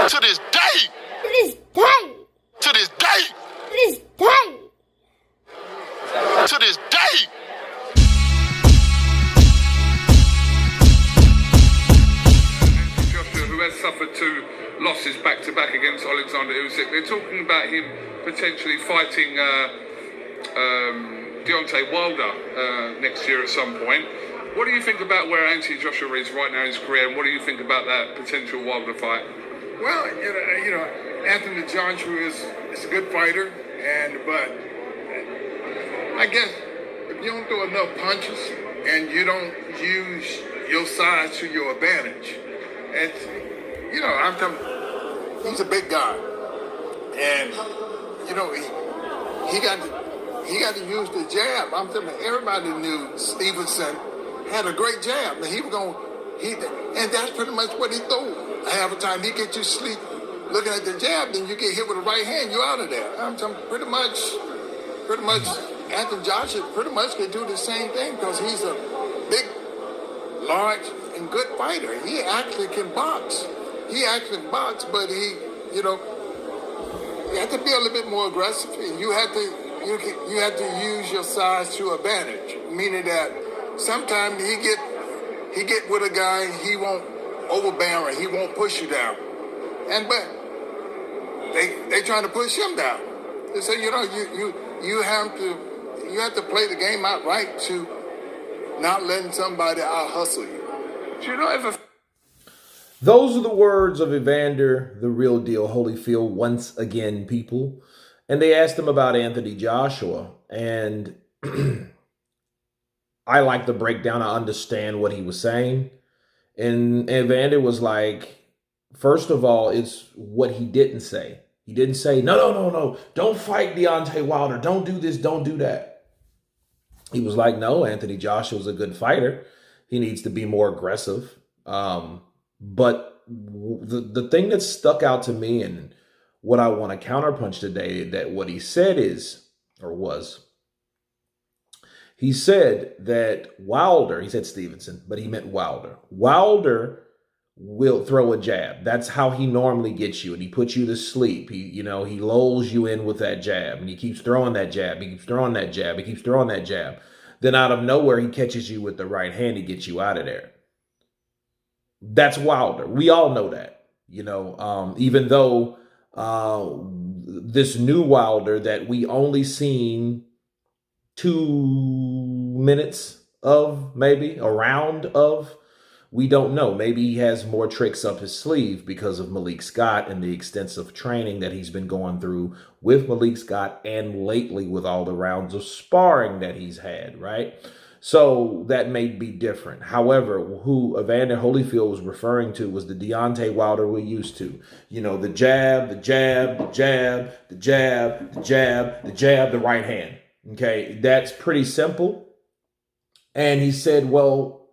To this day. To this day. To this day. To this day. To this day. Joshua, who has suffered 2 losses back-to-back against Alexander Usyk, they're talking about him potentially fighting Deontay Wilder next year at some point. What do you think about where Anthony Joshua is right now in his career, and what do you think about that potential Wilder fight? Well, you know, Anthony Joshua is a good fighter, but I guess if you don't throw enough punches and you don't use your size to your advantage, it's, you know, I'm telling you, he's a big guy, and you know he got to use the jab. I'm telling you, everybody knew Stevenson had a great jab, and and that's pretty much what he threw. Half the time he get you sleep looking at the jab, then you get hit with the right hand, you're out of there. I'm telling you, pretty much, Anthony Joshua pretty much can do the same thing because he's a big, large, and good fighter. He actually can box. But you have to be a little bit more aggressive, and you have to use your size to advantage. Meaning that sometimes he get with a guy, he won't overbearing, he won't push you down, but they trying to push him down. So you have to play the game out right to not letting somebody out hustle you. Those are the words of Evander, the real deal, Holyfield, once again, people. And they asked him about Anthony Joshua. And I like the breakdown. I understand what he was saying. And Evander was like, first of all, it's what he didn't say. He didn't say, no, don't fight Deontay Wilder. Don't do this, don't do that. He was like, no, Anthony Joshua's a good fighter. He needs to be more aggressive. But the thing that stuck out to me and what I want to counterpunch today, that what he said he said that Wilder, he said Stevenson, but he meant Wilder. Wilder will throw a jab. That's how he normally gets you, and he puts you to sleep. He lulls you in with that jab, and he keeps throwing that jab. He keeps throwing that jab. He keeps throwing that jab. Then out of nowhere, he catches you with the right hand. He gets you out of there. That's Wilder. We all know that, even though this new Wilder that we only seen 2 minutes of, maybe a round of, we don't know. Maybe he has more tricks up his sleeve because of Malik Scott and the extensive training that he's been going through with Malik Scott and lately with all the rounds of sparring that he's had, right? So that may be different. However, who Evander Holyfield was referring to was the Deontay Wilder we're used to. The jab, the jab, the jab, the jab, the jab, the jab, the right hand. Okay, that's pretty simple. And he said, well,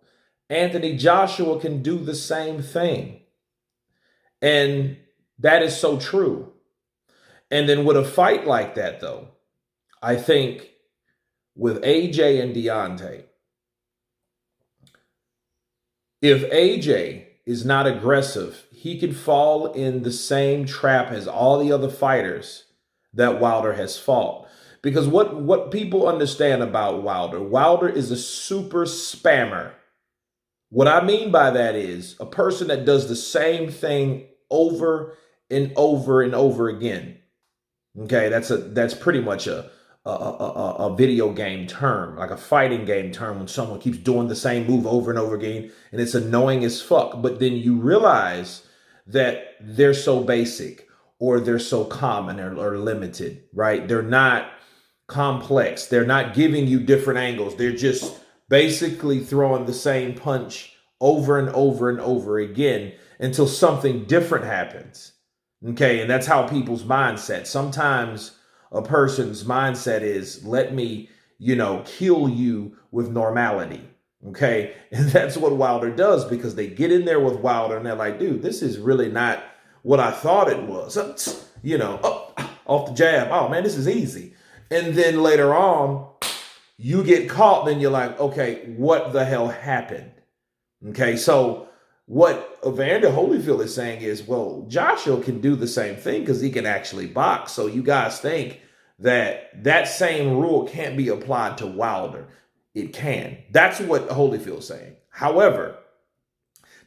Anthony Joshua can do the same thing. And that is so true. And then with a fight like that, though, I think with AJ and Deontay, if AJ is not aggressive, he could fall in the same trap as all the other fighters that Wilder has fought. Because what people understand about Wilder is a super spammer. What I mean by that is a person that does the same thing over and over and over again. Okay, that's pretty much a video game term, like a fighting game term, when someone keeps doing the same move over and over again, and it's annoying as fuck. But then you realize that they're so basic, or they're so common, or limited, right? They're not complex. They're not giving you different angles. They're just basically throwing the same punch over and over and over again until something different happens. Okay, and that's how people's mindset. Sometimes a person's mindset is, let me, kill you with normality. Okay, and that's what Wilder does, because they get in there with Wilder and they're like, dude, this is really not what I thought it was. Off the jab. Oh man, this is easy. And then later on, you get caught, then you're like, okay, what the hell happened? Okay, so what Evander Holyfield is saying is, well, Joshua can do the same thing because he can actually box. So you guys think that that same rule can't be applied to Wilder. It can. That's what Holyfield's saying. However,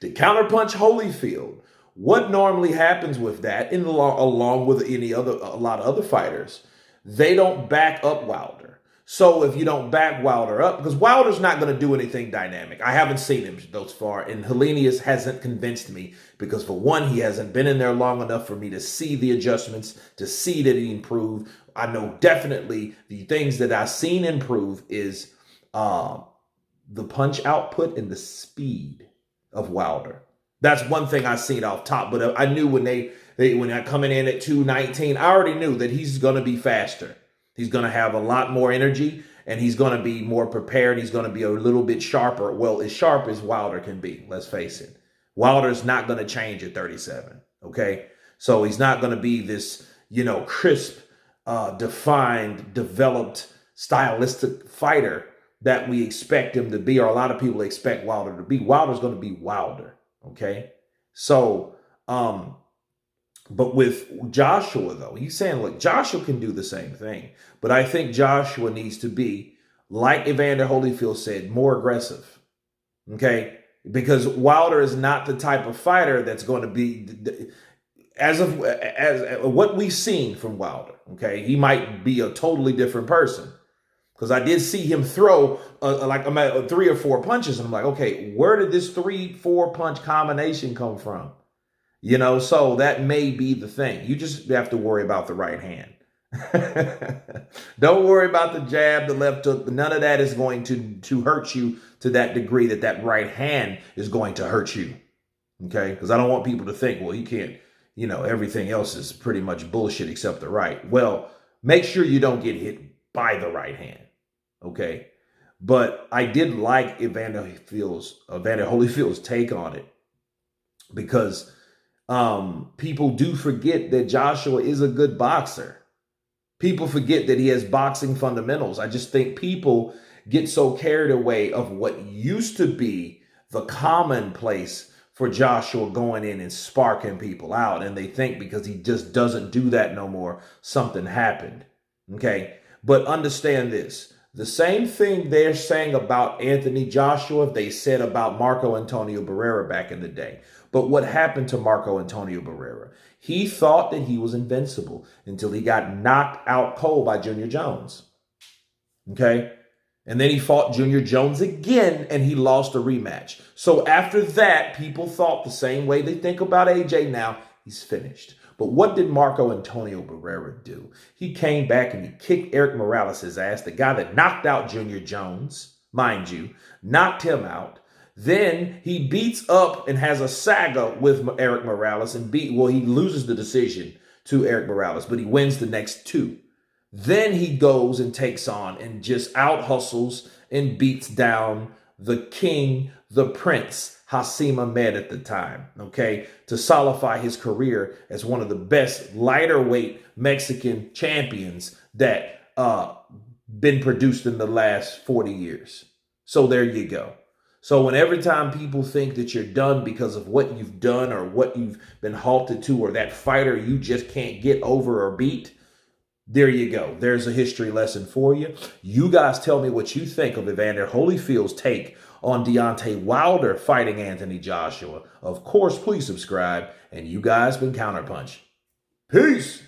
to counterpunch Holyfield, what normally happens with that, along with a lot of other fighters, they don't back up Wilder. So if you don't back Wilder up, because Wilder's not going to do anything dynamic. I haven't seen him thus far, and Helenius hasn't convinced me because, for one, he hasn't been in there long enough for me to see the adjustments, to see that he improved. I know definitely the things that I've seen improve is the punch output and the speed of Wilder. That's one thing I've seen off top, but I knew when when I coming in at 219, I already knew that he's going to be faster. He's going to have a lot more energy, and he's going to be more prepared. He's going to be a little bit sharper. Well, as sharp as Wilder can be, let's face it. Wilder's not going to change at 37, okay? So he's not going to be this, crisp, defined, developed, stylistic fighter that we expect him to be, or a lot of people expect Wilder to be. Wilder's going to be Wilder, okay? So, but with Joshua, though, he's saying, look, Joshua can do the same thing. But I think Joshua needs to be, like Evander Holyfield said, more aggressive. Okay? Because Wilder is not the type of fighter that's going to be, as what we've seen from Wilder. Okay? He might be a totally different person. Because I did see him throw like 3 or 4 punches. And I'm like, okay, where did this 3-4 punch combination come from? So that may be the thing. You just have to worry about the right hand. Don't worry about the jab, the left hook. None of that is going to hurt you to that degree that right hand is going to hurt you. Okay? Because I don't want people to think, well, he can't, everything else is pretty much bullshit except the right. Well, make sure you don't get hit by the right hand. Okay? But I did like Evander Holyfield's take on it, because people do forget that Joshua is a good boxer. People forget that he has boxing fundamentals. I just think people get so carried away of what used to be the commonplace for Joshua going in and sparking people out. And they think because he just doesn't do that no more, something happened. Okay. But understand this. The same thing they're saying about Anthony Joshua, they said about Marco Antonio Barrera back in the day. But what happened to Marco Antonio Barrera? He thought that he was invincible until he got knocked out cold by Junior Jones. Okay? And then he fought Junior Jones again, and he lost a rematch. So after that, people thought the same way they think about AJ now. He's finished. But what did Marco Antonio Barrera do? He came back and he kicked Eric Morales' ass, the guy that knocked out Junior Jones, mind you, knocked him out. Then he beats up and has a saga with Eric Morales and he loses the decision to Eric Morales, but he wins the next 2. Then he goes and takes on and just out hustles and beats down the king, the prince, Hasim Ahmed at the time, okay, to solidify his career as one of the best lighter weight Mexican champions that been produced in the last 40 years. So there you go. So when every time people think that you're done because of what you've done or what you've been halted to or that fighter you just can't get over or beat, there you go. There's a history lesson for you. You guys tell me what you think of Evander Holyfield's take on Deontay Wilder fighting Anthony Joshua. Of course, please subscribe. And you guys been Counterpunch. Peace.